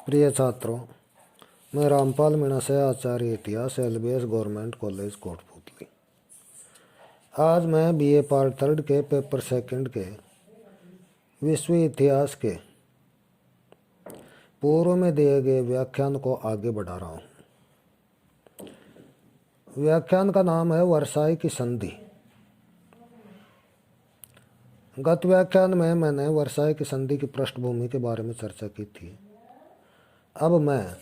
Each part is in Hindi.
प्रिय छात्रों, मैं रामपाल मीणा से आचार्य इतिहास एलबीएस गवर्नमेंट कॉलेज कोटपुतली। आज मैं बीए पार्ट थर्ड के पेपर सेकंड के विश्व इतिहास के पूर्व में दिए गए व्याख्यान को आगे बढ़ा रहा हूँ। व्याख्यान का नाम है वर्साई की संधि। गत व्याख्यान में मैंने वर्साई की संधि की पृष्ठभूमि के बारे में चर्चा की थी। अब मैं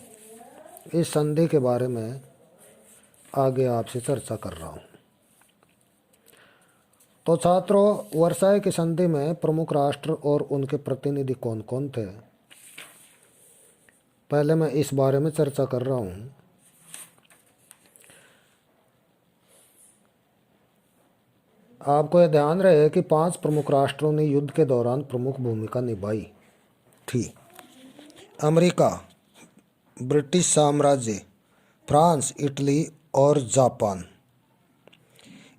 इस संधि के बारे में आगे आपसे चर्चा कर रहा हूँ। तो छात्रों, वर्साई की संधि में प्रमुख राष्ट्र और उनके प्रतिनिधि कौन कौन थे, पहले मैं इस बारे में चर्चा कर रहा हूँ। आपको यह ध्यान रहे कि 5 प्रमुख राष्ट्रों ने युद्ध के दौरान प्रमुख भूमिका निभाई थी। अमेरिका, ब्रिटिश साम्राज्य, फ्रांस, इटली और जापान।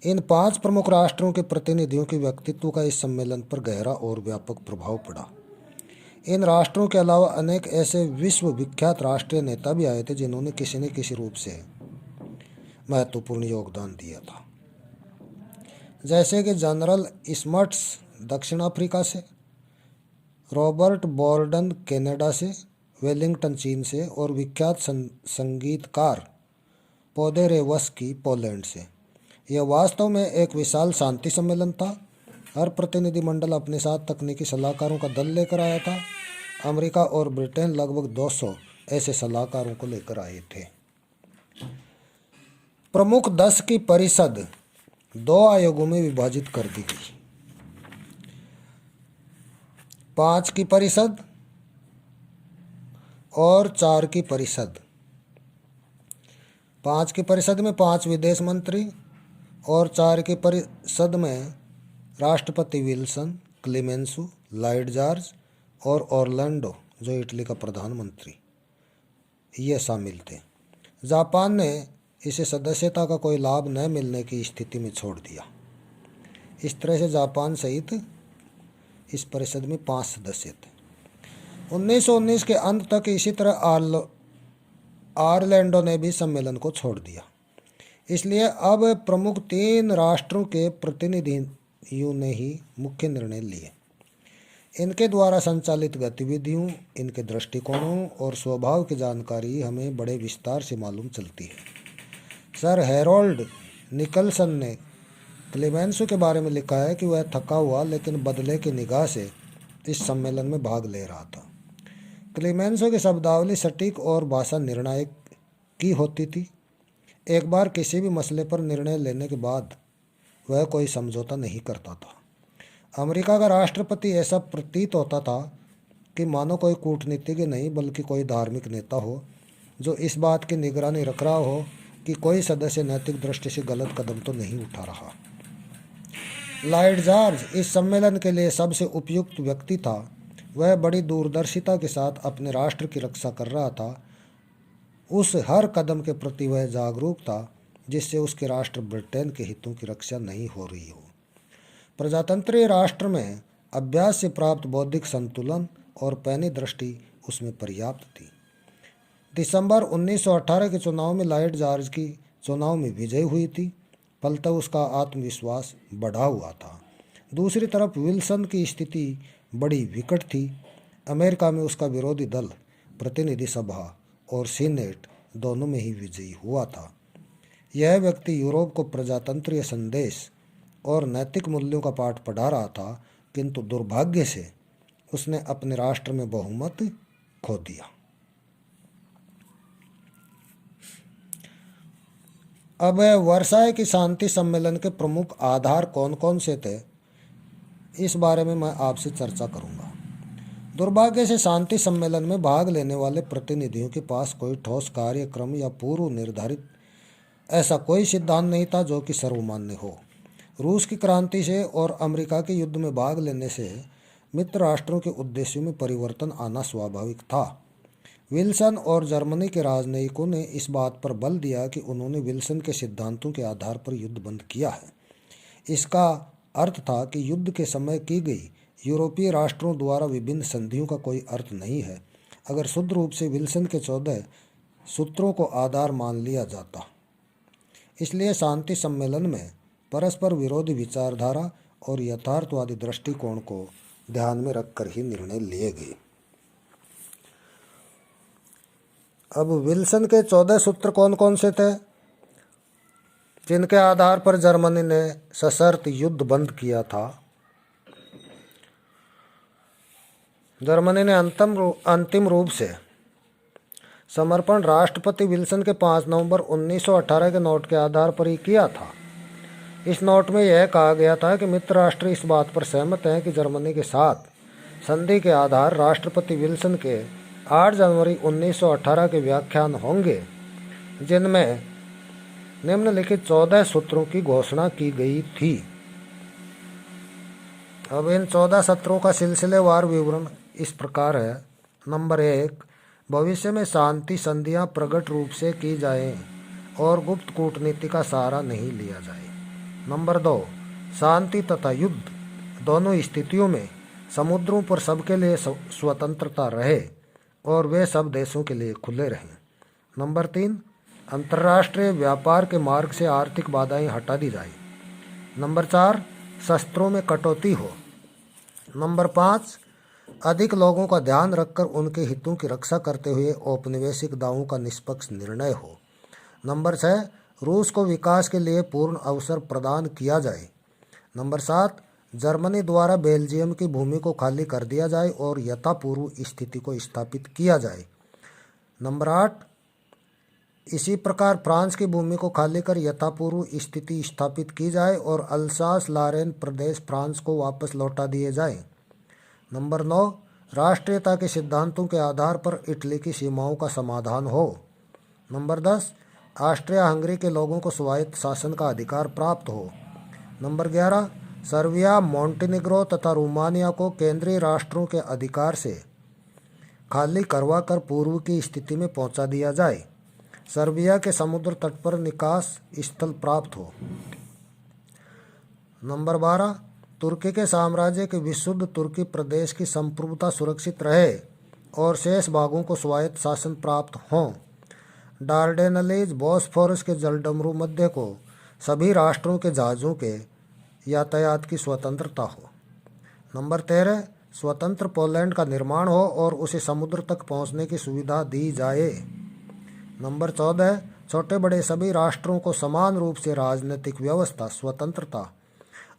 इन 5 प्रमुख राष्ट्रों के प्रतिनिधियों के व्यक्तित्व का इस सम्मेलन पर गहरा और व्यापक प्रभाव पड़ा। इन राष्ट्रों के अलावा अनेक ऐसे विश्व विख्यात राष्ट्रीय नेता भी आए थे जिन्होंने किसी न किसी रूप से महत्वपूर्ण योगदान दिया था, जैसे कि जनरल स्मट्स दक्षिण अफ्रीका से, रॉबर्ट बोर्डन कनाडा से, वेलिंगटन चीन से और विख्यात संगीतकार पोदेरेवस्की पोलैंड से। यह वास्तव में एक विशाल शांति सम्मेलन था। हर प्रतिनिधिमंडल अपने साथ तकनीकी सलाहकारों का दल लेकर आया था। अमेरिका और ब्रिटेन लगभग 200 ऐसे सलाहकारों को लेकर आए थे। प्रमुख 10 की परिषद 2 आयोगों में विभाजित कर दी गई। 5 की परिषद और 4 की परिषद। 5 की परिषद में 5 विदेश मंत्री और 4 की परिषद में राष्ट्रपति विल्सन, क्लेमेंसु, लॉयड जॉर्ज और ऑरलैंडो, जो इटली का प्रधानमंत्री, ये शामिल थे। जापान ने इसे सदस्यता का कोई लाभ न मिलने की स्थिति में छोड़ दिया। इस तरह से जापान सहित इस परिषद में 5 सदस्य थे। 1919 के अंत तक इसी तरह ऑरलैंडो ने भी सम्मेलन को छोड़ दिया। इसलिए अब प्रमुख 3 राष्ट्रों के प्रतिनिधियों ने ही मुख्य निर्णय लिए। इनके द्वारा संचालित गतिविधियों, इनके दृष्टिकोणों और स्वभाव की जानकारी हमें बड़े विस्तार से मालूम चलती है। सर हैरोल्ड निकलसन ने क्लेमेंसो के बारे में लिखा है कि वह थका हुआ लेकिन बदले की निगाह से इस सम्मेलन में भाग ले रहा था। क्लेमेंसो की शब्दावली सटीक और भाषा निर्णायक की होती थी। एक बार किसी भी मसले पर निर्णय लेने के बाद वह कोई समझौता नहीं करता था। अमेरिका का राष्ट्रपति ऐसा प्रतीत होता था कि मानो कोई कूटनीतिज्ञ नहीं बल्कि कोई धार्मिक नेता हो, जो इस बात की निगरानी रख रहा हो कि कोई सदस्य नैतिक दृष्टि से गलत कदम तो नहीं उठा रहा। लॉयड जॉर्ज इस सम्मेलन के लिए सबसे उपयुक्त व्यक्ति था। वह बड़ी दूरदर्शिता के साथ अपने राष्ट्र की रक्षा कर रहा था। उस हर कदम के प्रति वह जागरूक था जिससे उसके राष्ट्र ब्रिटेन के हितों की रक्षा नहीं हो रही हो। प्रजातंत्रीय राष्ट्र में अभ्यास से प्राप्त बौद्धिक संतुलन और पैनी दृष्टि उसमें पर्याप्त थी। दिसंबर 1918 के चुनाव में लॉयड जॉर्ज की चुनाव में विजय हुई थी। फलतः उसका आत्मविश्वास बढ़ा हुआ था। दूसरी तरफ विल्सन की स्थिति बड़ी विकट थी। अमेरिका में उसका विरोधी दल प्रतिनिधि सभा और सीनेट दोनों में ही विजयी हुआ था। यह व्यक्ति यूरोप को प्रजातंत्रीय संदेश और नैतिक मूल्यों का पाठ पढ़ा रहा था, किंतु दुर्भाग्य से उसने अपने राष्ट्र में बहुमत खो दिया। अब वर्साई की शांति सम्मेलन के प्रमुख आधार कौन कौन से थे, इस बारे में मैं आपसे चर्चा करूंगा। दुर्भाग्य से शांति सम्मेलन में भाग लेने वाले प्रतिनिधियों के पास कोई ठोस कार्यक्रम या पूर्व निर्धारित ऐसा कोई सिद्धांत नहीं था जो कि सर्वमान्य हो। रूस की क्रांति से और अमेरिका के युद्ध में भाग लेने से मित्र राष्ट्रों के उद्देश्यों में परिवर्तन आना स्वाभाविक था। विल्सन और जर्मनी के राजनयिकों ने इस बात पर बल दिया कि उन्होंने विल्सन के सिद्धांतों के आधार पर युद्ध बंद किया है। इसका अर्थ था कि युद्ध के समय की गई यूरोपीय राष्ट्रों द्वारा विभिन्न संधियों का कोई अर्थ नहीं है अगर शुद्ध रूप से विल्सन के 14 सूत्रों को आधार मान लिया जाता। इसलिए शांति सम्मेलन में परस्पर विरोधी विचारधारा और यथार्थवादी दृष्टिकोण को ध्यान में रखकर ही निर्णय लिए गए। अब विल्सन के 14 सूत्र कौन कौन से थे, जिनके आधार पर जर्मनी ने सशर्त युद्ध बंद किया था। जर्मनी ने अंतिम रूप से समर्पण राष्ट्रपति विल्सन के 5 नवंबर 1918 के नोट के आधार पर ही किया था। इस नोट में यह कहा गया था कि मित्र राष्ट्र इस बात पर सहमत हैं कि जर्मनी के साथ संधि के आधार राष्ट्रपति विल्सन के 8 जनवरी 1918 के व्याख्यान होंगे, जिनमें निम्नलिखित 14 सूत्रों की घोषणा की गई थी। अब इन 14 सत्रों का सिलसिलेवार विवरण इस प्रकार है। नंबर 1, भविष्य में शांति संधियां प्रकट रूप से की जाएं और गुप्त कूटनीति का सहारा नहीं लिया जाए। नंबर 2, शांति तथा युद्ध दोनों स्थितियों में समुद्रों पर सबके लिए स्वतंत्रता रहे और वे सब देशों के लिए खुले रहें। नंबर 3, अंतर्राष्ट्रीय व्यापार के मार्ग से आर्थिक बाधाएं हटा दी जाए। नंबर 4, शस्त्रों में कटौती हो। नंबर 5, अधिक लोगों का ध्यान रखकर उनके हितों की रक्षा करते हुए औपनिवेशिक दावों का निष्पक्ष निर्णय हो। नंबर 6, रूस को विकास के लिए पूर्ण अवसर प्रदान किया जाए। नंबर 7, जर्मनी द्वारा बेल्जियम की भूमि को खाली कर दिया जाए और यथापूर्व स्थिति को स्थापित किया जाए। नंबर 8, इसी प्रकार फ्रांस की भूमि को खाली कर यथापूर्व स्थिति स्थापित की जाए और अल्सास लारेन प्रदेश फ्रांस को वापस लौटा दिए जाए। नंबर 9, राष्ट्रीयता के सिद्धांतों के आधार पर इटली की सीमाओं का समाधान हो। नंबर 10, ऑस्ट्रिया हंगरी के लोगों को स्वायत्त शासन का अधिकार प्राप्त हो। नंबर 11, सर्बिया, मोंटेनिग्रो तथा रोमानिया को केंद्रीय राष्ट्रों के अधिकार से खाली करवा कर पूर्व की स्थिति में पहुंचा दिया जाए। सर्बिया के समुद्र तट पर निकास स्थल प्राप्त हो। नंबर 12, तुर्की के साम्राज्य के विशुद्ध तुर्की प्रदेश की संप्रभुता सुरक्षित रहे और शेष भागों को स्वायत्त शासन प्राप्त हों। डार्डेनलीज बॉस्फोरस के जलडमरू मध्य को सभी राष्ट्रों के जहाज़ों के यातायात की स्वतंत्रता हो। नंबर 13, स्वतंत्र पोलैंड का निर्माण हो और उसे समुद्र तक पहुंचने की सुविधा दी जाए। नंबर 14, छोटे बड़े सभी राष्ट्रों को समान रूप से राजनीतिक व्यवस्था, स्वतंत्रता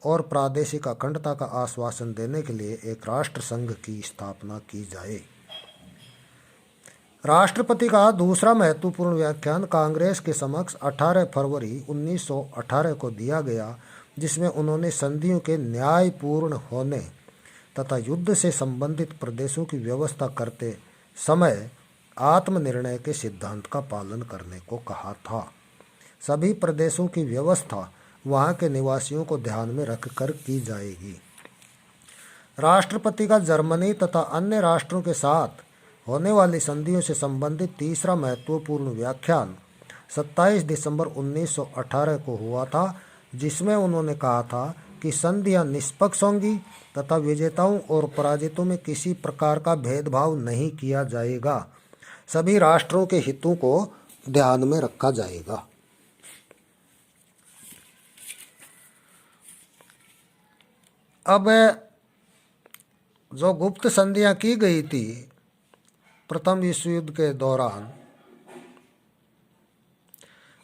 और प्रादेशिक अखंडता का आश्वासन देने के लिए एक राष्ट्र संघ की स्थापना की जाए। राष्ट्रपति का दूसरा महत्वपूर्ण व्याख्यान कांग्रेस के समक्ष 18 फरवरी 1918 को दिया गया, जिसमें उन्होंने संधियों के न्यायपूर्ण होने तथा युद्ध से संबंधित प्रदेशों की व्यवस्था करते समय आत्मनिर्णय के सिद्धांत का पालन करने को कहा था। सभी प्रदेशों की व्यवस्था वहां के निवासियों को ध्यान में रखकर की जाएगी। राष्ट्रपति का जर्मनी तथा अन्य राष्ट्रों के साथ होने वाली संधियों से संबंधित तीसरा महत्वपूर्ण व्याख्यान 27 दिसंबर 1918 को हुआ था, जिसमें उन्होंने कहा था कि संधियां निष्पक्ष होंगी तथा विजेताओं और पराजितों में किसी प्रकार का भेदभाव नहीं किया जाएगा। सभी राष्ट्रों के हितों को ध्यान में रखा जाएगा। अब जो गुप्त संधियां की गई थी प्रथम विश्व युद्ध के दौरान,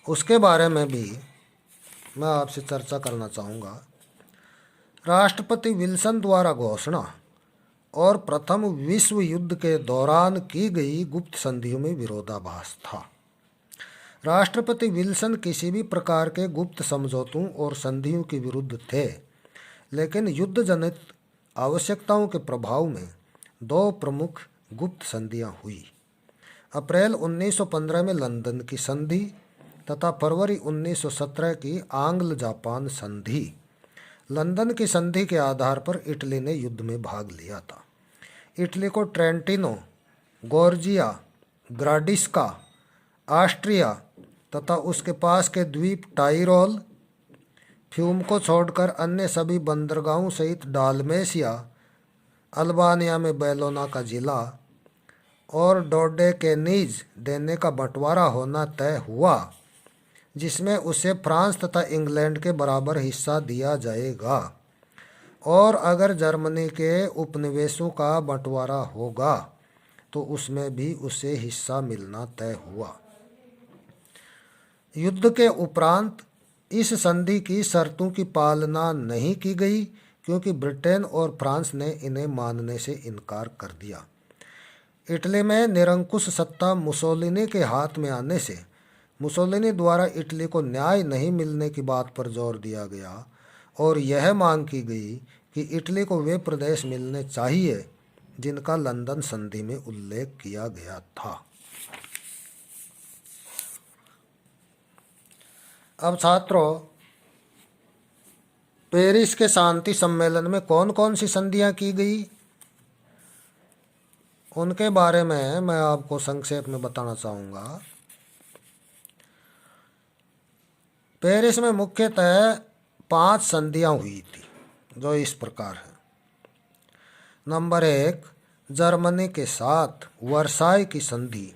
उसके बारे में भी मैं आपसे चर्चा करना चाहूँगा। राष्ट्रपति विल्सन द्वारा घोषणा और प्रथम विश्व युद्ध के दौरान की गई गुप्त संधियों में विरोधाभास था। राष्ट्रपति विल्सन किसी भी प्रकार के गुप्त समझौतों और संधियों के विरुद्ध थे, लेकिन युद्ध जनित आवश्यकताओं के प्रभाव में 2 प्रमुख गुप्त संधियां हुई। अप्रैल 1915 में लंदन की संधि तथा फरवरी 1917 की आंग्ल जापान संधि। लंदन की संधि के आधार पर इटली ने युद्ध में भाग लिया था। इटली को ट्रेंटिनो, गोर्जिया, ग्राडिस्का, ऑस्ट्रिया तथा उसके पास के द्वीप टाइरोल, फ्यूम को छोड़कर अन्य सभी बंदरगाहों सहित डालमेसिया, अल्बानिया में बेलोना का जिला और डोडेकेनीज देने का बंटवारा होना तय हुआ, जिसमें उसे फ्रांस तथा इंग्लैंड के बराबर हिस्सा दिया जाएगा, और अगर जर्मनी के उपनिवेशों का बंटवारा होगा तो उसमें भी उसे हिस्सा मिलना तय हुआ। युद्ध के उपरांत इस संधि की शर्तों की पालना नहीं की गई, क्योंकि ब्रिटेन और फ्रांस ने इन्हें मानने से इनकार कर दिया। इटली में निरंकुश सत्ता मुसोलिनी के हाथ में आने से मुसोलिनी द्वारा इटली को न्याय नहीं मिलने की बात पर जोर दिया गया और यह मांग की गई कि इटली को वे प्रदेश मिलने चाहिए जिनका लंदन संधि में उल्लेख किया गया था। अब छात्रों, पेरिस के शांति सम्मेलन में कौन कौन सी संधियां की गई, उनके बारे में मैं आपको संक्षेप में बताना चाहूँगा। पेरिस में मुख्यतः 5 संधियां हुई थी, जो इस प्रकार है। नंबर 1, जर्मनी के साथ वर्साई की संधि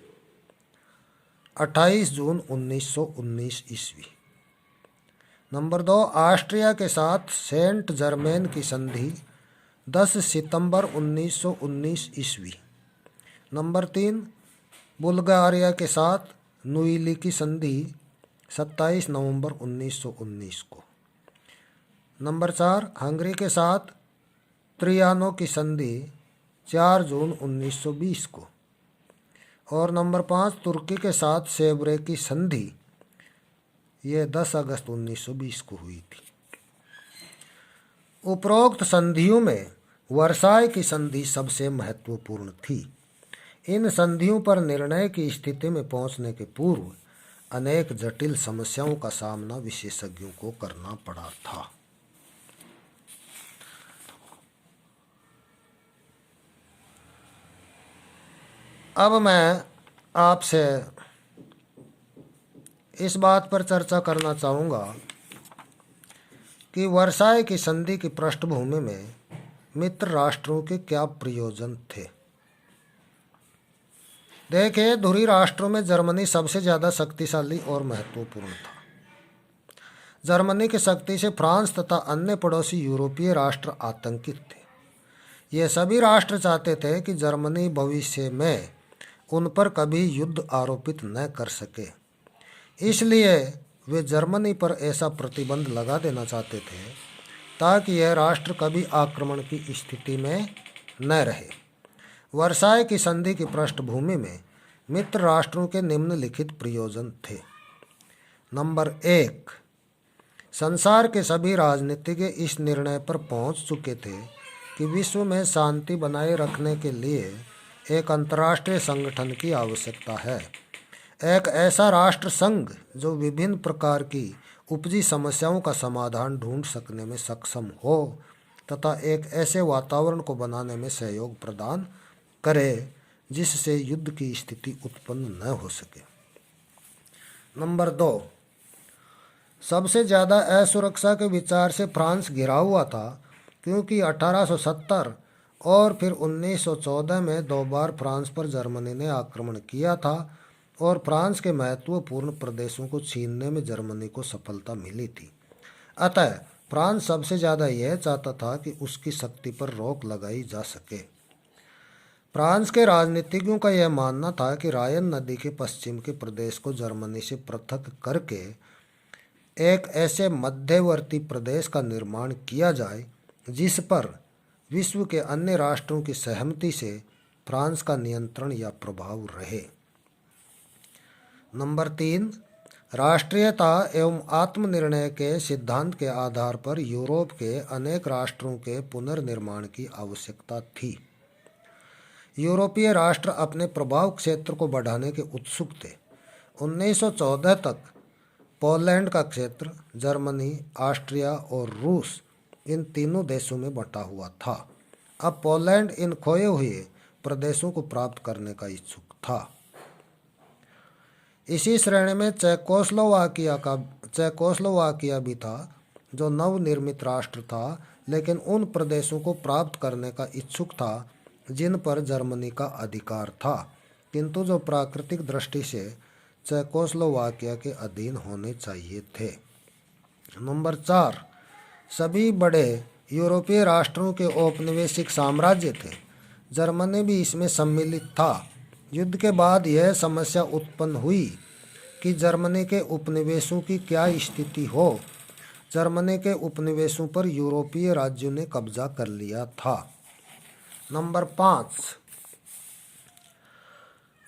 28 जून 1919 ईस्वी। नंबर 2, ऑस्ट्रिया के साथ सेंट जर्मेन की संधि 10 सितंबर 1919 ईस्वी। नंबर 3, बुल्गारिया के साथ नुईली की संधि 27 नवंबर 1919 को। नंबर 4, हंगरी के साथ त्रियानो की संधि 4 जून 1920 को। और नंबर 5, तुर्की के साथ सेब्रे की संधि, ये 10 अगस्त 1920 को हुई थी। उपरोक्त संधियों में वर्साई की संधि सबसे महत्वपूर्ण थी। इन संधियों पर निर्णय की स्थिति में पहुंचने के पूर्व अनेक जटिल समस्याओं का सामना विशेषज्ञों को करना पड़ा था। अब मैं आपसे इस बात पर चर्चा करना चाहूँगा कि वर्साई की संधि की पृष्ठभूमि में मित्र राष्ट्रों के क्या प्रयोजन थे। देखिए, धुरी राष्ट्रों में जर्मनी सबसे ज़्यादा शक्तिशाली और महत्वपूर्ण था। जर्मनी की शक्ति से फ्रांस तथा अन्य पड़ोसी यूरोपीय राष्ट्र आतंकित थे। ये सभी राष्ट्र चाहते थे कि जर्मनी भविष्य में उन पर कभी युद्ध आरोपित न कर सके, इसलिए वे जर्मनी पर ऐसा प्रतिबंध लगा देना चाहते थे ताकि यह राष्ट्र कभी आक्रमण की स्थिति में न रहे। वर्साई की संधि की पृष्ठभूमि में मित्र राष्ट्रों के निम्नलिखित प्रयोजन थे। नंबर 1, संसार के सभी राजनीतिज्ञ इस निर्णय पर पहुंच चुके थे कि विश्व में शांति बनाए रखने के लिए एक अंतर्राष्ट्रीय संगठन की आवश्यकता है। एक ऐसा राष्ट्र संघ जो विभिन्न प्रकार की उपजी समस्याओं का समाधान ढूंढ सकने में सक्षम हो तथा एक ऐसे वातावरण को बनाने में सहयोग प्रदान करे जिससे युद्ध की स्थिति उत्पन्न न हो सके। नंबर 2, सबसे ज़्यादा असुरक्षा के विचार से फ्रांस घिरा हुआ था, क्योंकि 1870 और फिर 1914 में 2 बार फ्रांस पर जर्मनी ने आक्रमण किया था और फ्रांस के महत्वपूर्ण प्रदेशों को छीनने में जर्मनी को सफलता मिली थी। अतः फ्रांस सबसे ज़्यादा यह चाहता था कि उसकी शक्ति पर रोक लगाई जा सके। फ्रांस के राजनीतिज्ञों का यह मानना था कि रायन नदी के पश्चिम के प्रदेश को जर्मनी से पृथक करके एक ऐसे मध्यवर्ती प्रदेश का निर्माण किया जाए जिस पर विश्व के अन्य राष्ट्रों की सहमति से फ्रांस का नियंत्रण या प्रभाव रहे। नंबर 3, राष्ट्रीयता एवं आत्मनिर्णय के सिद्धांत के आधार पर यूरोप के अनेक राष्ट्रों के पुनर्निर्माण की आवश्यकता थी। यूरोपीय राष्ट्र अपने प्रभाव क्षेत्र को बढ़ाने के उत्सुक थे। 1914 तक पोलैंड का क्षेत्र जर्मनी, ऑस्ट्रिया और रूस, इन तीनों देशों में बंटा हुआ था। अब पोलैंड इन खोए हुए प्रदेशों को प्राप्त करने का इच्छुक था। इसी श्रेणी में चेकोस्लोवाकिया भी था, जो नवनिर्मित राष्ट्र था, लेकिन उन प्रदेशों को प्राप्त करने का इच्छुक था जिन पर जर्मनी का अधिकार था। किंतु जो प्राकृतिक दृष्टि से चेकोस्लोवाकिया के अधीन होने चाहिए थे। नंबर 4, सभी बड़े यूरोपीय राष्ट्रों के औपनिवेशिक साम्राज्य थे। जर्मनी भी इसमें सम्मिलित था। युद्ध के बाद यह समस्या उत्पन्न हुई कि जर्मनी के उपनिवेशों की क्या स्थिति हो। जर्मनी के उपनिवेशों पर यूरोपीय राज्यों ने कब्जा कर लिया था। नंबर 5,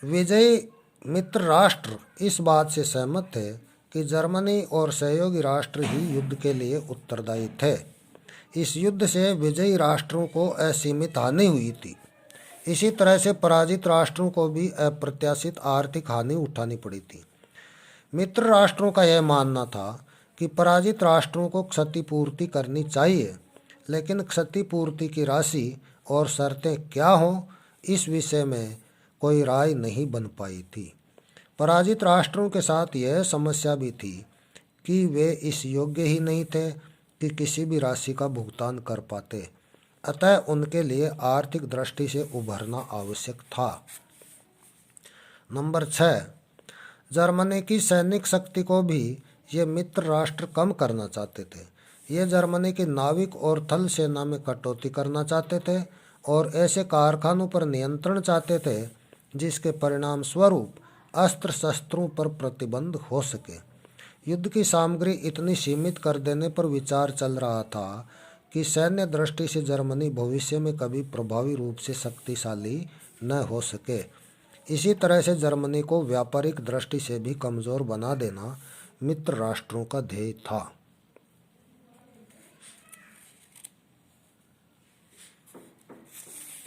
विजयी मित्र राष्ट्र इस बात से सहमत थे कि जर्मनी और सहयोगी राष्ट्र ही युद्ध के लिए उत्तरदायी थे। इस युद्ध से विजयी राष्ट्रों को असीमित हानि हुई थी। इसी तरह से पराजित राष्ट्रों को भी अप्रत्याशित आर्थिक हानि उठानी पड़ी थी। मित्र राष्ट्रों का यह मानना था कि पराजित राष्ट्रों को क्षतिपूर्ति करनी चाहिए, लेकिन क्षतिपूर्ति की राशि और शर्तें क्या हों, इस विषय में कोई राय नहीं बन पाई थी। पराजित राष्ट्रों के साथ यह समस्या भी थी कि वे इस योग्य ही नहीं थे कि किसी भी राशि का भुगतान कर पाते, अतः उनके लिए आर्थिक दृष्टि से उभरना आवश्यक था। नंबर 6, जर्मनी की सैनिक शक्ति को भी ये मित्र राष्ट्र कम करना चाहते थे। ये जर्मनी की नाविक और थल सेना में कटौती करना चाहते थे और ऐसे कारखानों पर नियंत्रण चाहते थे जिसके परिणाम स्वरूप अस्त्र शस्त्रों पर प्रतिबंध हो सके। युद्ध की सामग्री इतनी सीमित कर देने पर विचार चल रहा था कि सैन्य दृष्टि से जर्मनी भविष्य में कभी प्रभावी रूप से शक्तिशाली न हो सके। इसी तरह से जर्मनी को व्यापारिक दृष्टि से भी कमज़ोर बना देना मित्र राष्ट्रों का ध्येय था।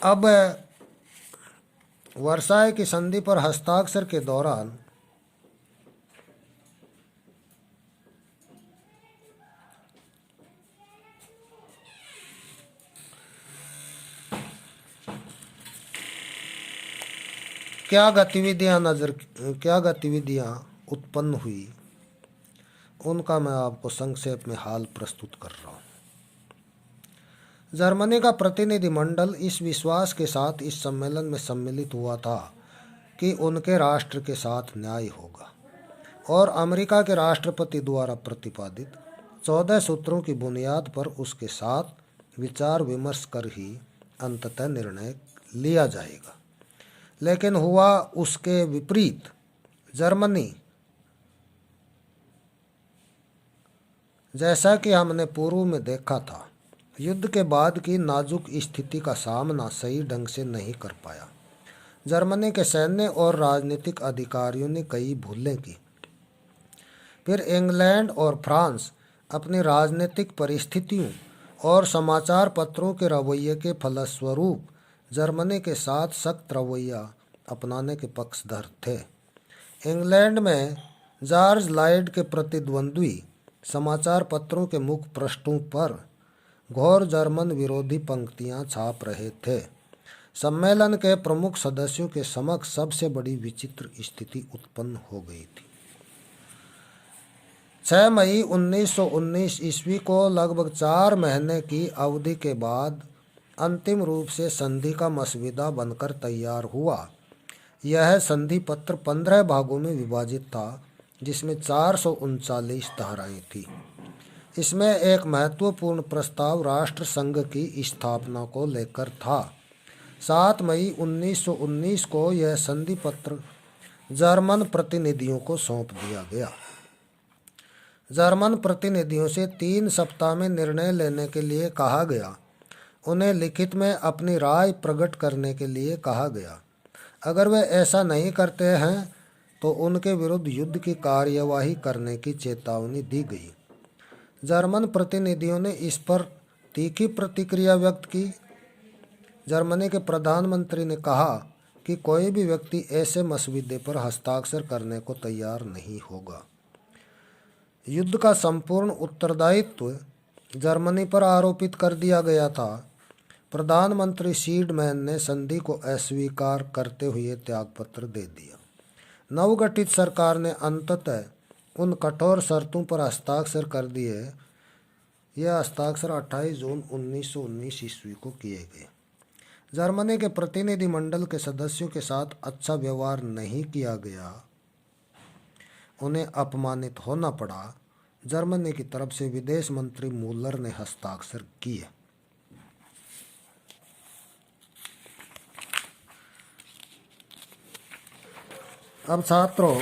अब वर्साय की संधि पर हस्ताक्षर के दौरान क्या गतिविधियां उत्पन्न हुई, उनका मैं आपको संक्षेप में हाल प्रस्तुत कर रहा हूँ। जर्मनी का प्रतिनिधिमंडल इस विश्वास के साथ इस सम्मेलन में सम्मिलित हुआ था कि उनके राष्ट्र के साथ न्याय होगा और अमेरिका के राष्ट्रपति द्वारा प्रतिपादित 14 सूत्रों की बुनियाद पर उसके साथ विचार विमर्श कर ही अंततः निर्णय लिया जाएगा। लेकिन हुआ उसके विपरीत। जर्मनी, जैसा कि हमने पूर्व में देखा था, युद्ध के बाद की नाजुक स्थिति का सामना सही ढंग से नहीं कर पाया। जर्मनी के सैन्य और राजनीतिक अधिकारियों ने कई भूलें की। फिर इंग्लैंड और फ्रांस अपनी राजनीतिक परिस्थितियों और समाचार पत्रों के रवैये के फलस्वरूप जर्मनी के साथ सख्त रवैया अपनाने के पक्षधर थे। इंग्लैंड में जॉर्ज लॉयड के प्रतिद्वंद्वी समाचार पत्रों के मुख्य पृष्ठों पर घोर जर्मन विरोधी पंक्तियां छाप रहे थे। सम्मेलन के प्रमुख सदस्यों के समक्ष सबसे बड़ी विचित्र स्थिति उत्पन्न हो गई थी। 6 मई 1919 ईस्वी को लगभग 4 महीने की अवधि के बाद अंतिम रूप से संधि का मसविदा बनकर तैयार हुआ। यह संधि पत्र 15 भागों में विभाजित था, जिसमें 439 धाराएं थी। इसमें एक महत्वपूर्ण प्रस्ताव राष्ट्र संघ की स्थापना को लेकर था। 7 मई 1919 को यह संधि पत्र जर्मन प्रतिनिधियों को सौंप दिया गया। जर्मन प्रतिनिधियों से 3 सप्ताह में निर्णय लेने के लिए कहा गया। उन्हें लिखित में अपनी राय प्रकट करने के लिए कहा गया। अगर वे ऐसा नहीं करते हैं तो उनके विरुद्ध युद्ध की कार्यवाही करने की चेतावनी दी गई। जर्मन प्रतिनिधियों ने इस पर तीखी प्रतिक्रिया व्यक्त की। जर्मनी के प्रधानमंत्री ने कहा कि कोई भी व्यक्ति ऐसे मसविदे पर हस्ताक्षर करने को तैयार नहीं होगा। युद्ध का संपूर्ण उत्तरदायित्व जर्मनी पर आरोपित कर दिया गया था। प्रधानमंत्री सीडमैन ने संधि को अस्वीकार करते हुए त्यागपत्र दे दिया। नवगठित सरकार ने अंततः उन कठोर शर्तों पर हस्ताक्षर कर दिए। यह हस्ताक्षर 28 जून 1919 ईस्वी को किए गए। जर्मनी के प्रतिनिधिमंडल के सदस्यों के साथ अच्छा व्यवहार नहीं किया गया, उन्हें अपमानित होना पड़ा। जर्मनी की तरफ से विदेश मंत्री मूलर ने हस्ताक्षर किए। अब छात्रों,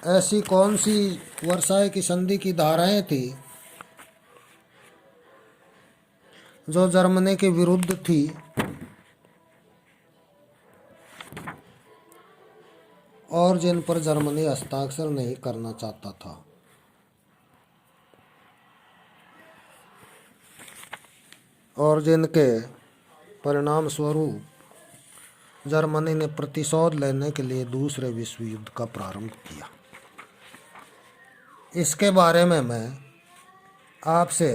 ऐसी कौन सी वर्साई की संधि की धाराएं थी जो जर्मनी के विरुद्ध थी और जिन पर जर्मनी हस्ताक्षर नहीं करना चाहता था? और जिनके परिणाम स्वरूप जर्मनी ने प्रतिशोध लेने के लिए दूसरे विश्व युद्ध का प्रारंभ किया। इसके बारे में मैं आपसे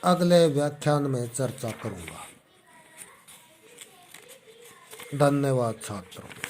अगले व्याख्यान में चर्चा करूंगा। धन्यवाद छात्रों।